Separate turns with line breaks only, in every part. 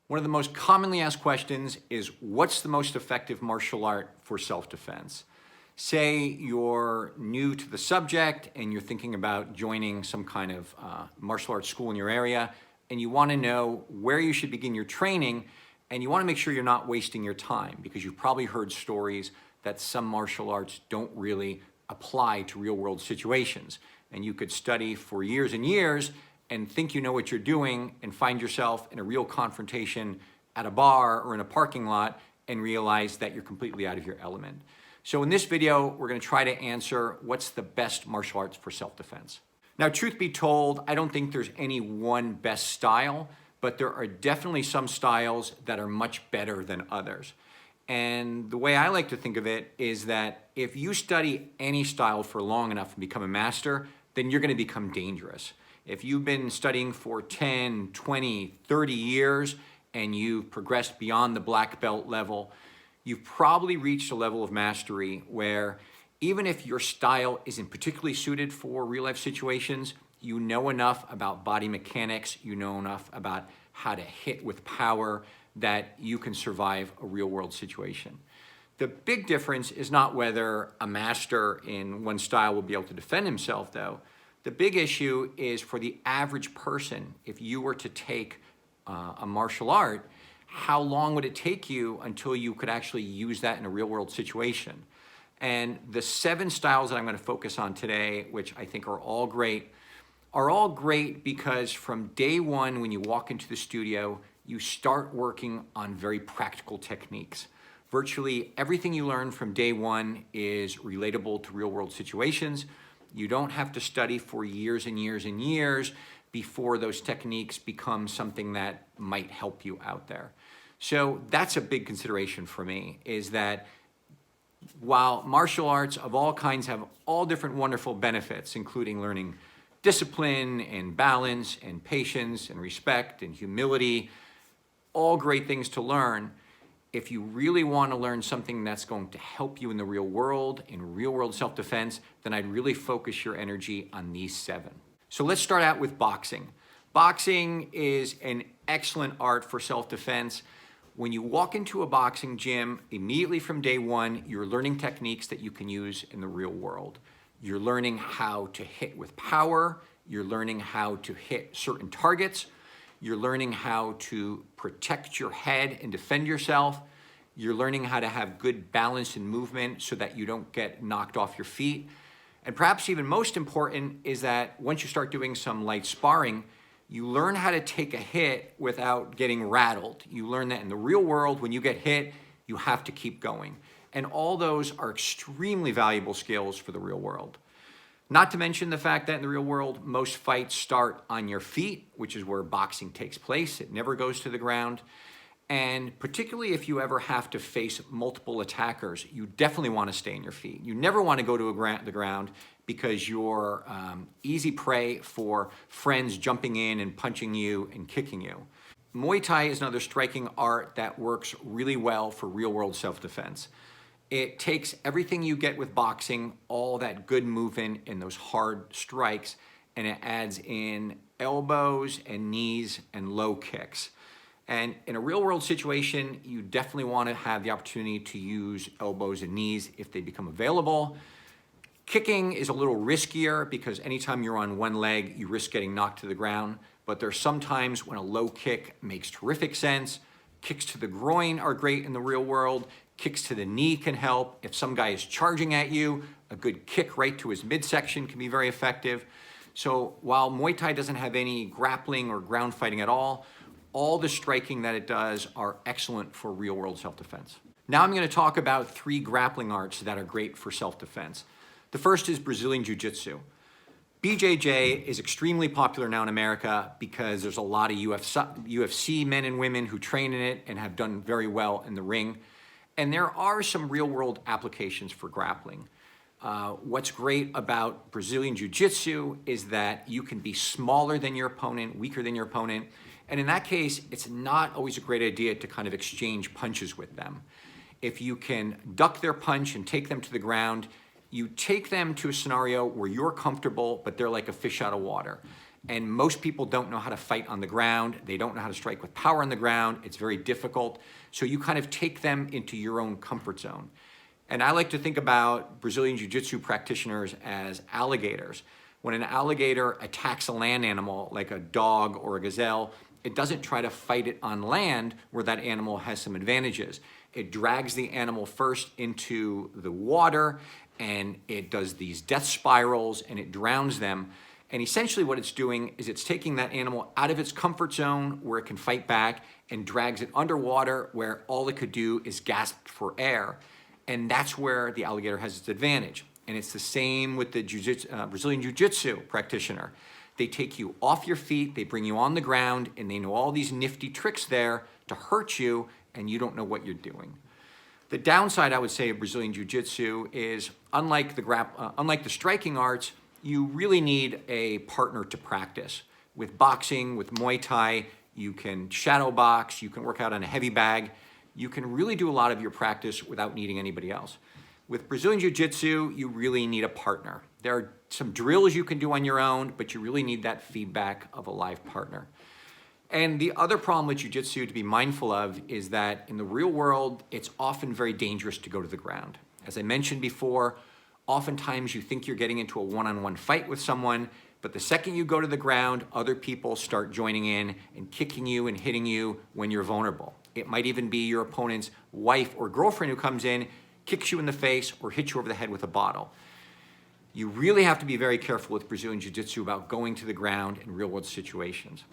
One of the most commonly asked questions is, what's the most effective martial art for self-defense? Say you're new to the subject and you're thinking about joining some kind of martial arts school in your area, and you want to know where you should begin your training, and you want to make sure you're not wasting your time, because you've probably heard stories that some martial arts don't really apply to real-world situations. And you could study for years and years and think you know what you're doing and find yourself in a real confrontation at a bar or in a parking lot and realize that you're completely out of your element. So in this video, we're going to try to answer what's the best martial arts for self-defense. Now, truth be told, I don't think there's any one best style, but there are definitely some styles that are much better than others. And the way I like to think of it is that if you study any style for long enough and become a master, then you're going to become dangerous. If you've been studying for 10, 20, 30 years and you've progressed beyond the black belt level, you've probably reached a level of mastery where even if your style isn't particularly suited for real-life situations, you know enough about body mechanics, you know enough about how to hit with power that you can survive a real-world situation. The big difference is not whether a master in one style will be able to defend himself, though. The big issue is for the average person, if you were to take a martial art, how long would it take you until you could actually use that in a real-world situation? And the 7 styles that I'm going to focus on today, which I think are all great because from day one when you walk into the studio, you start working on very practical techniques. Virtually everything you learn from day one is relatable to real-world situations. You don't have to study for years and years and years before those techniques become something that might help you out there. So that's a big consideration for me, is that while martial arts of all kinds have all different wonderful benefits, including learning discipline and balance and patience and respect and humility, all great things to learn, if you really want to learn something that's going to help you in the real world, in real-world self-defense, then I'd really focus your energy on these 7. So let's start out with boxing. Boxing is an excellent art for self-defense. When you walk into a boxing gym, immediately from day one, you're learning techniques that you can use in the real world. You're learning how to hit with power. You're learning how to hit certain targets. You're learning how to protect your head and defend yourself. You're learning how to have good balance and movement so that you don't get knocked off your feet. And perhaps even most important is that once you start doing some light sparring, you learn how to take a hit without getting rattled. You learn that in the real world, when you get hit, you have to keep going. And all those are extremely valuable skills for the real world. Not to mention the fact that in the real world, most fights start on your feet, which is where boxing takes place. It never goes to the ground. And particularly if you ever have to face multiple attackers, you definitely want to stay on your feet. You never want to go to the ground because you're easy prey for friends jumping in and punching you and kicking you. Muay Thai is another striking art that works really well for real-world self-defense. It takes everything you get with boxing, all that good movement and those hard strikes, and it adds in elbows and knees and low kicks. And in a real-world situation, you definitely want to have the opportunity to use elbows and knees if they become available. Kicking is a little riskier because anytime you're on one leg, you risk getting knocked to the ground. But there's some times when a low kick makes terrific sense. Kicks to the groin are great in the real world. Kicks to the knee can help. If some guy is charging at you, a good kick right to his midsection can be very effective. So while Muay Thai doesn't have any grappling or ground fighting at all the striking that it does are excellent for real-world self-defense. Now I'm going to talk about 3 grappling arts that are great for self-defense. The first is Brazilian Jiu-Jitsu. BJJ is extremely popular now in America because there's a lot of UFC men and women who train in it and have done very well in the ring. And there are some real-world applications for grappling. What's great about Brazilian Jiu-Jitsu is that you can be smaller than your opponent, weaker than your opponent, and in that case, it's not always a great idea to kind of exchange punches with them. If you can duck their punch and take them to the ground, you take them to a scenario where you're comfortable, but they're like a fish out of water. And most people don't know how to fight on the ground. They don't know how to strike with power on the ground. It's very difficult. So you kind of take them into your own comfort zone. And I like to think about Brazilian Jiu-Jitsu practitioners as alligators. When an alligator attacks a land animal like a dog or a gazelle, it doesn't try to fight it on land where that animal has some advantages. It drags the animal first into the water, and it does these death spirals, and it drowns them. And essentially what it's doing is it's taking that animal out of its comfort zone where it can fight back and drags it underwater where all it could do is gasp for air. And that's where the alligator has its advantage. And it's the same with the Brazilian Jiu-Jitsu practitioner. They take you off your feet, they bring you on the ground, and they know all these nifty tricks there to hurt you, and you don't know what you're doing. The downside, I would say, of Brazilian Jiu-Jitsu is unlike the striking arts, you really need a partner to practice. With boxing, with Muay Thai, you can shadow box, you can work out on a heavy bag. You can really do a lot of your practice without needing anybody else. With Brazilian Jiu-Jitsu, you really need a partner. There are some drills you can do on your own, but you really need that feedback of a live partner. And the other problem with Jiu-Jitsu to be mindful of is that in the real world, it's often very dangerous to go to the ground. As I mentioned before, oftentimes you think you're getting into a one-on-one fight with someone, but the second you go to the ground, other people start joining in and kicking you and hitting you when you're vulnerable. It might even be your opponent's wife or girlfriend who comes in, kicks you in the face, or hits you over the head with a bottle. You really have to be very careful with Brazilian Jiu-Jitsu about going to the ground in real-world situations.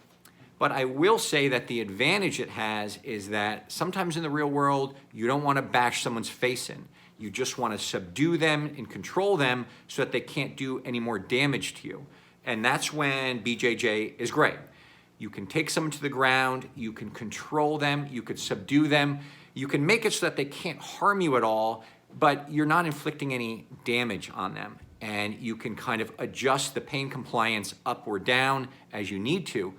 But I will say that the advantage it has is that sometimes in the real world, you don't want to bash someone's face in. You just want to subdue them and control them so that they can't do any more damage to you. And that's when BJJ is great. You can take someone to the ground, you can control them, you could subdue them, you can make it so that they can't harm you at all, but you're not inflicting any damage on them. And you can kind of adjust the pain compliance up or down as you need to.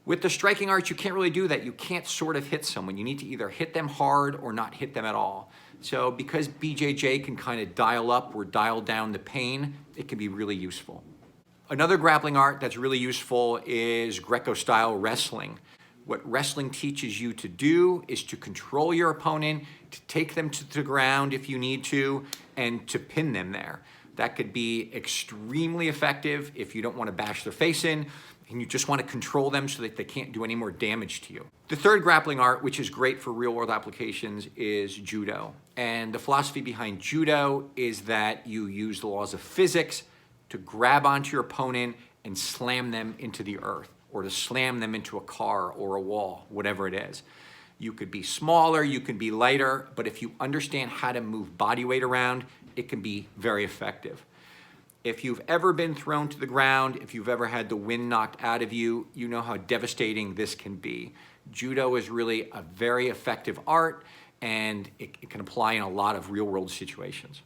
With the striking arts, you can't really do that. You can't sort of hit someone. You need to either hit them hard or not hit them at all. So because BJJ can kind of dial up or dial down the pain, it can be really useful. Another grappling art that's really useful is Greco-style wrestling. What wrestling teaches you to do is to control your opponent, to take them to the ground if you need to, and to pin them there. That could be extremely effective if you don't want to bash their face in, and you just want to control them so that they can't do any more damage to you. The third grappling art, which is great for real-world applications, is Judo. And the philosophy behind Judo is that you use the laws of physics to grab onto your opponent and slam them into the earth, or to slam them into a car or a wall, whatever it is. You could be smaller, you can be lighter, but if you understand how to move body weight around, it can be very effective. If you've ever been thrown to the ground, if you've ever had the wind knocked out of you, you know how devastating this can be. Judo is really a very effective art, and it can apply in a lot of real-world situations.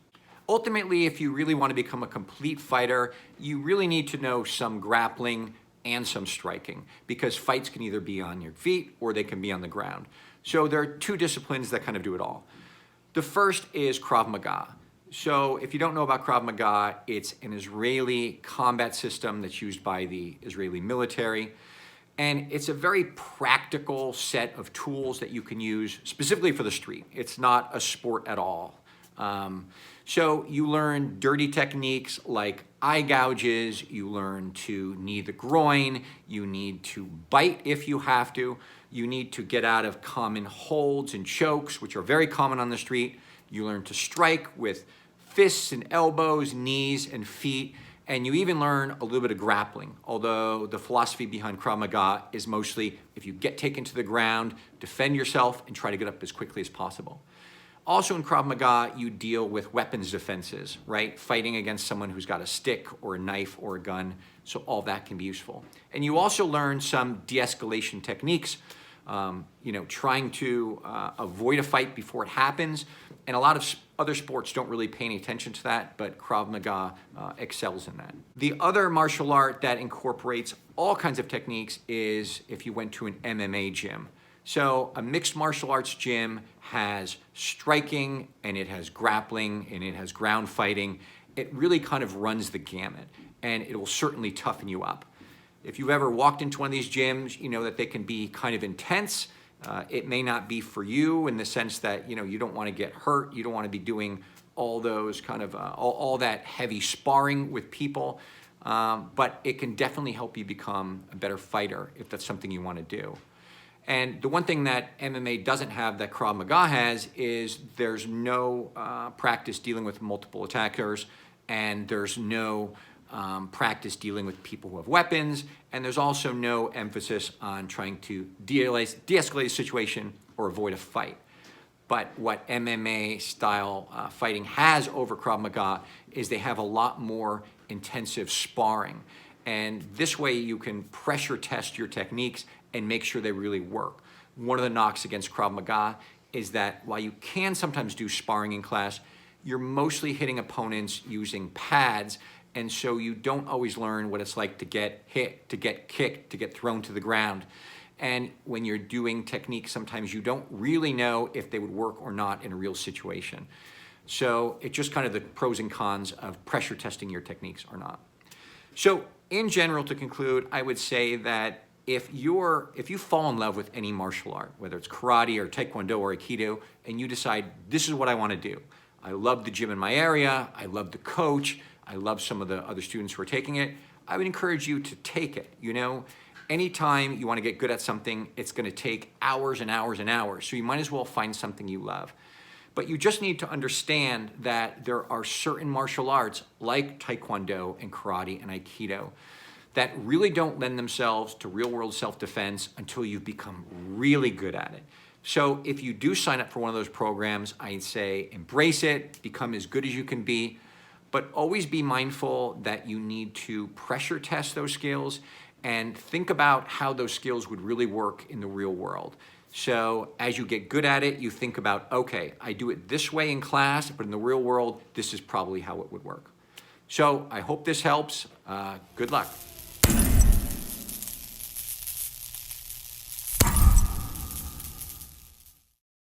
Ultimately, if you really want to become a complete fighter, you really need to know some grappling and some striking, because fights can either be on your feet or they can be on the ground. So there are two disciplines that kind of do it all. The first is Krav Maga. So if you don't know about Krav Maga, it's an Israeli combat system that's used by the Israeli military. And it's a very practical set of tools that you can use specifically for the street. It's not a sport at all. So you learn dirty techniques like eye gouges, you learn to knee the groin, you need to bite if you have to, you need to get out of common holds and chokes, which are very common on the street. You learn to strike with fists and elbows, knees and feet, and you even learn a little bit of grappling, although the philosophy behind Krav Maga is mostly if you get taken to the ground, defend yourself and try to get up as quickly as possible. Also in Krav Maga, you deal with weapons defenses, right? Fighting against someone who's got a stick or a knife or a gun, so all that can be useful. And you also learn some de-escalation techniques, trying to avoid a fight before it happens. And a lot of other sports don't really pay any attention to that, but Krav Maga excels in that. The other martial art that incorporates all kinds of techniques is if you went to an MMA gym. So a mixed martial arts gym has striking, and it has grappling, and it has ground fighting. It really kind of runs the gamut, and it will certainly toughen you up. If you've ever walked into one of these gyms, you know that they can be kind of intense. It may not be for you in the sense that, you don't want to get hurt. You don't want to be doing all those kind of, all that heavy sparring with people. But it can definitely help you become a better fighter if that's something you want to do. And the one thing that MMA doesn't have that Krav Maga has is there's no practice dealing with multiple attackers, and there's no practice dealing with people who have weapons, and there's also no emphasis on trying to de-escalate a situation or avoid a fight. But what MMA style fighting has over Krav Maga is they have a lot more intensive sparring. And this way you can pressure test your techniques and make sure they really work. One of the knocks against Krav Maga is that while you can sometimes do sparring in class, you're mostly hitting opponents using pads, and so you don't always learn what it's like to get hit, to get kicked, to get thrown to the ground. And when you're doing techniques, sometimes you don't really know if they would work or not in a real situation. So it's just kind of the pros and cons of pressure testing your techniques or not. So in general, to conclude, I would say that if you fall in love with any martial art, whether it's karate or taekwondo or aikido, and you decide, this is what I want to do. I love the gym in my area, I love the coach, I love some of the other students who are taking it, I would encourage you to take it. Anytime you want to get good at something, it's going to take hours and hours and hours. So you might as well find something you love. But you just need to understand that there are certain martial arts like taekwondo and karate and aikido that really don't lend themselves to real-world self-defense until you've become really good at it. So if you do sign up for one of those programs, I'd say embrace it, become as good as you can be, but always be mindful that you need to pressure test those skills and think about how those skills would really work in the real world. So as you get good at it, you think about, okay, I do it this way in class, but in the real world, this is probably how it would work. So I hope this helps. Good luck.